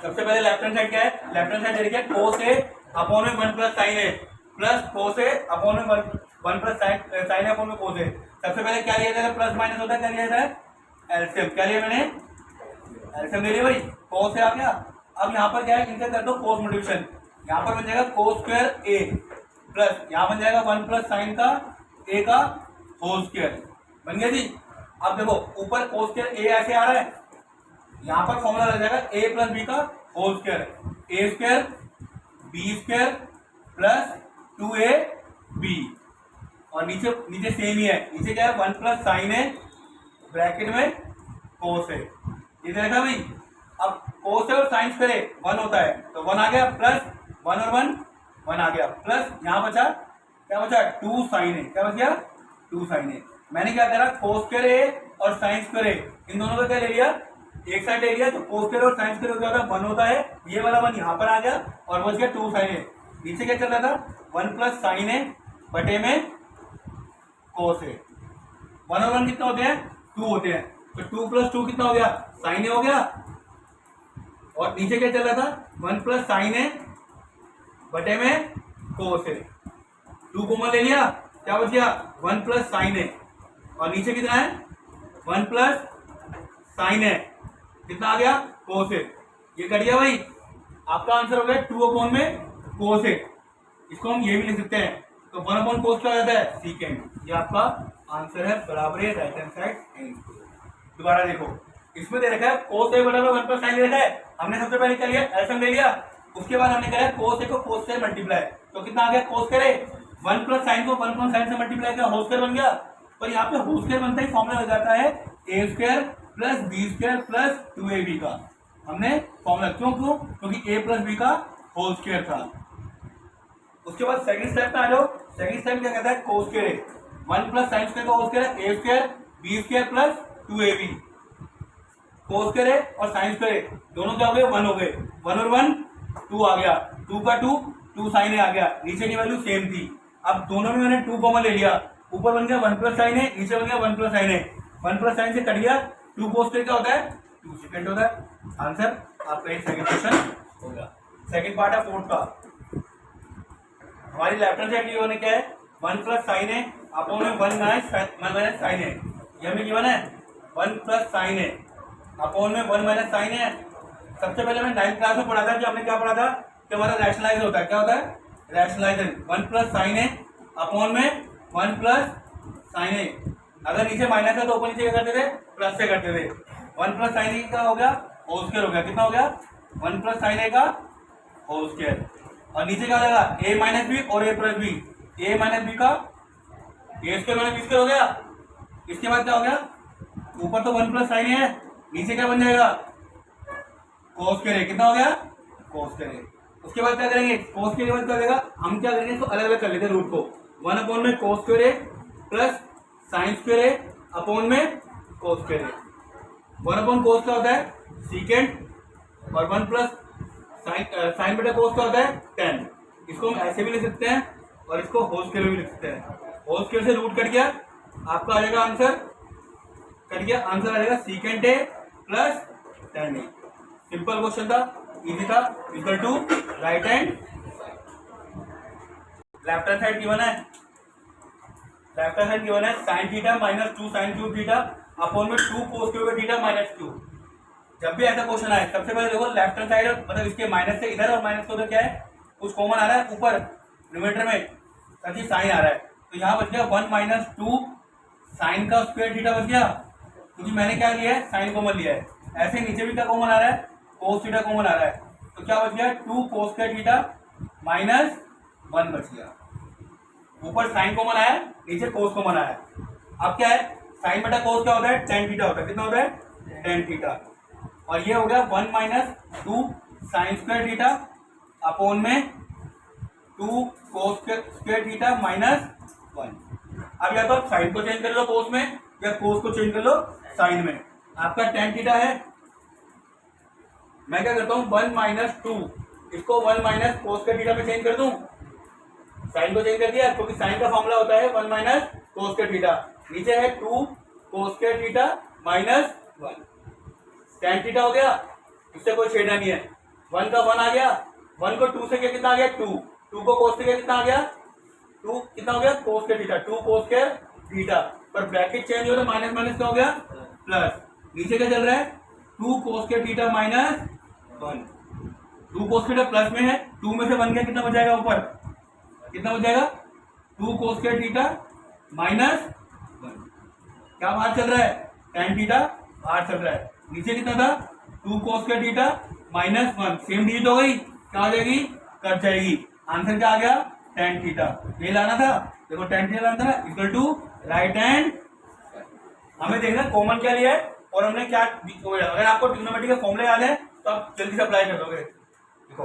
सबसे पहले left hand side क्या है, लेफ्ट हैंड साइड देखिए cos a अपॉन में 1 plus sin a plus cos a upon में 1 प्लस sin a अपॉन में cos a। सबसे पहले क्या लिया जाएगा, प्लस माइनस होता है, क्या लिया जाता है एलसीएम। क्या लिया मैंने, एलसीएम ले लिया भाई, cos a आ गया। अब यहाँ पर क्या है, इनसे कर दो cos मल्टीप्लिकेशन, यहाँ पर बन जाएगा cos स्क्वायर a प्लस यहाँ बन जाएगा 1 प्लस साइन का a का होल स्क्वायर, बन गया जी। अब देखो ऊपर cos स्क्वायर a ऐसे आ रहा है, यहाँ पर फॉर्मूला लग जाएगा a प्लस बी का whole square, A square B square plus 2ab, और नीचे नीचे सेम ही है, नीचे क्या है 1 प्लस साइन है ब्रैकेट में कोस है, ये देखा भाई। अब कोस है और साइन करे 1 होता है, तो 1 आ गया प्लस 1 और 1 आ गया प्लस यहाँ बचा, क्या बचा 2 साइन है, क्या बच गया 2 साइन है। मैंने क्या करा, कोस स्क्वायर ए और साइन स्क्वायर ए इन दोनों का क्या ले लिया, एक साइड ले लिया, तो कोस स्क्वायर और साइन स्क्वायर हो जाता है 1 होता है, ये वाला 1 यहाँ पर आ गया और बच गया 2 साइन है। नीचे क्या चल रहा था 1 प्लस साइन है बटे में कोस है, 1 और 1 कितना होते हैं 2 होते हैं, तो 2 प्लस 2 कितना हो गया साइन ए हो गया, और नीचे क्या चल रहा था 1 प्लस साइन है बटे में कोस है, 2 कॉमन ले लिया, क्या बच गया 1 प्लस साइन है, और नीचे कितना है 1 प्लस साइन है, कितना आ गया कोस है, ये कट गया भाई। आपका आंसर हो गया 2 अपॉन में कोस है, इसको हम ये भी लिख सकते हैं, तो 1 अपॉन कोस क्या हो जाता है सीकेंड, ये आपका आंसर है, बराबर है राइट हैंड साइड। दोबारा देखो, इसमें दे रखा है कोस ए बराबर 1 प्लस साइन दे रखा है, हमने सबसे पहले क्या लिया एलसीएम ले लिया, उसके बाद हमने कहा कोस ए को कोस से मल्टीप्लाई, तो कितना आ गया कोस करे 1 प्लस साइन को 1 प्लस साइन से मल्टीप्लाई किया होल स्क्वायर बन गया, पर यहाँ पे होल स्क्वायर बनता ही फॉर्मूला हो जाता है A square plus B square plus 2ab का, हमने फॉर्मूला क्योंकि a प्लस बी का होल स्क्वायर था। उसके बाद सेकंड स्टेप में आ जाओ, सेकंड स्टेप क्या कहता है कोस स्क्वायर है 1 प्लस साइन स्क्वायर का होल स्क्वायर है A square B square plus 2ab, cos square है और साइन स्क्वायर है, दोनों क्या हो गए 1 हो गए, 1 और 1 2 आ गया, 2 का 2 साइन है आ गया, नीचे की वैल्यू सेम थी। अब दोनों में मैंने 2 कॉमन ले लिया, ऊपर बन गया 1 प्लस साइन है, नीचे बन गया 1 प्लस साइन है, 1 प्लस साइन से कट गया, 2 कोस स्क्वायर क्या होता है 2 सेकंड होता है। आंसर आपका एक सेकंड क्वेश्चन होगा। सेकंड पार्ट है फोर्थ का, हमारी लेफ्ट हैंड साइड की होने क्या है 1 प्लस साइन है अपॉन में 1 माइनस साइन है, ये हमें गिवन है 1 प्लस साइन है अपॉन में 1 माइनस साइन है। सबसे पहले मैं 9th क्लास में पढ़ा था कि हमने क्या पढ़ा था कि हमारा रैशनलाइज होता है, क्या होता है रैशनलाइजर 1 प्लस साइन है अपॉन में 1 प्लस साइन है, अगर नीचे माइनस है तो ऊपर नीचे क्या करते थे प्लस से करते थे, 1 प्लस साइन का हो गया होल स्क्वायर हो गया, कितना हो गया 1 प्लस साइन ए का होल स्क्वायर, और नीचे क्या हो जाएगा ए माइनस बी और ए प्लस बी, ए माइनस बी का ए स्क्वायर माइनस बी स्क्वायर हो गया। इसके बाद क्या हो गया, ऊपर तो 1 प्लस साइन है, नीचे क्या बन जाएगा कोस स्क्वायर है, कितना हो गया कोस स्क्वायर है। उसके बाद क्या करेंगे कोस के बाद क्या देगा, हम क्या करेंगे इसको अलग अलग कर लेते हैं रूट को, 1 अपॉन में कोस स्क्वायर है प्लस साइन स्क्वायर है अपॉन में कोस स्क्वायर है, 1 अपॉन कोस क्या होता है सीकेंड, और 1 प्लस साइन बटा कोस क्या होता है टेन, इसको हम ऐसे भी लिख सकते हैं और इसको होल स्क्वायर भी लिख सकते हैं, होल स्क्वायर से रूट कट गया, आपका आ जाएगा आंसर कट गया, आंसर आ जाएगा second a plus ten a. Simple question था, इजी था, equal to right hand left hand side given है, लेफ्ट हैंड साइड गिवन है sine theta minus 2 sine cube theta upon में 2 कोस क्यूब थीटा माइनस 2। जब भी ऐसा question आए सबसे पहले देखो लेफ्ट हैंड साइड मतलब इसके माइनस से इधर और माइनस को उधर क्या है कुछ कॉमन आ रहा है ऊपर न्यूमरेटर में, ताकि साइन आ रहा है, तो यहाँ बच गया 1 माइनस 2 साइन का स्क्वायर थीटा बच गया, क्योंकि मैंने क्या लिया है साइन कॉमन लिया है। ऐसे नीचे भी क्या कॉमन आ रहा है कोस थीटा कॉमन आ रहा है, तो क्या बच गया 2 कोस स्क्वायर थीटा माइनस 1 बच गया, ऊपर साइन कॉमन आया नीचे कोस कॉमन आया। अब क्या है साइन बटा कोस क्या होता है टेन थीटा होता है, कितना होता है टेन थीटा, और ये हो गया 1 minus 2 sine square theta upon में 2 कोस स्क्वायर थीटा माइनस 1। अब या तो आप साइन को चेंज कर लो कोस में या कोस को चेंज कर लो साइन में, आपका टेन थीटा है, मैं क्या करता हूं 1 माइनस 2 इसको 1 माइनस कोस के थीटा में चेंज कर दूं, साइन को चेंज कर दिया क्योंकि साइन का फॉर्मूला होता है 1 माइनस कोस के थीटा, नीचे है 2 कोस के थीटा माइनस 1, टेन थीटा हो गया, इससे कोई छेड़ना नहीं है, 1 का 1 आ गया, 1 को 2 से क्या कितना आ गया 2, 2 को cos से क्या कितना आ गया 2, कितना हो गया cos के थीटा, 2 cos के थीटा, पर ब्रैकेट चेंज हो रहा है, माइनस माइनस क्या हो गया प्लस, नीचे क्या चल रहा है 2 cos के थीटा माइनस 1, 2 cos के थीटा प्लस में है, 2 में से 1 गया कितना बच जाएगा ऊपर, कितना बच जाएगा 2 cos के थीटा माइनस 1, क्या बाहर चल रहा है tan थीटा बाहर चल रहा है, नीचे कितना था 2 cos के थीटा माइनस 1, सेम डिजिट हो गई, क्या हो जाएगी कट जाएगी, आंसर क्या आ गया tan थीटा, ये लाना था, देखो tan थीटा लाना था इक्वल टू राइट हैंड, हमें देखना कॉमन क्या लिया है और हमने क्या, अगर आपको ट्रिग्नोमेट्री के फॉर्मूले याद है तो आप जल्दी से अप्लाई कर दोगे। देखो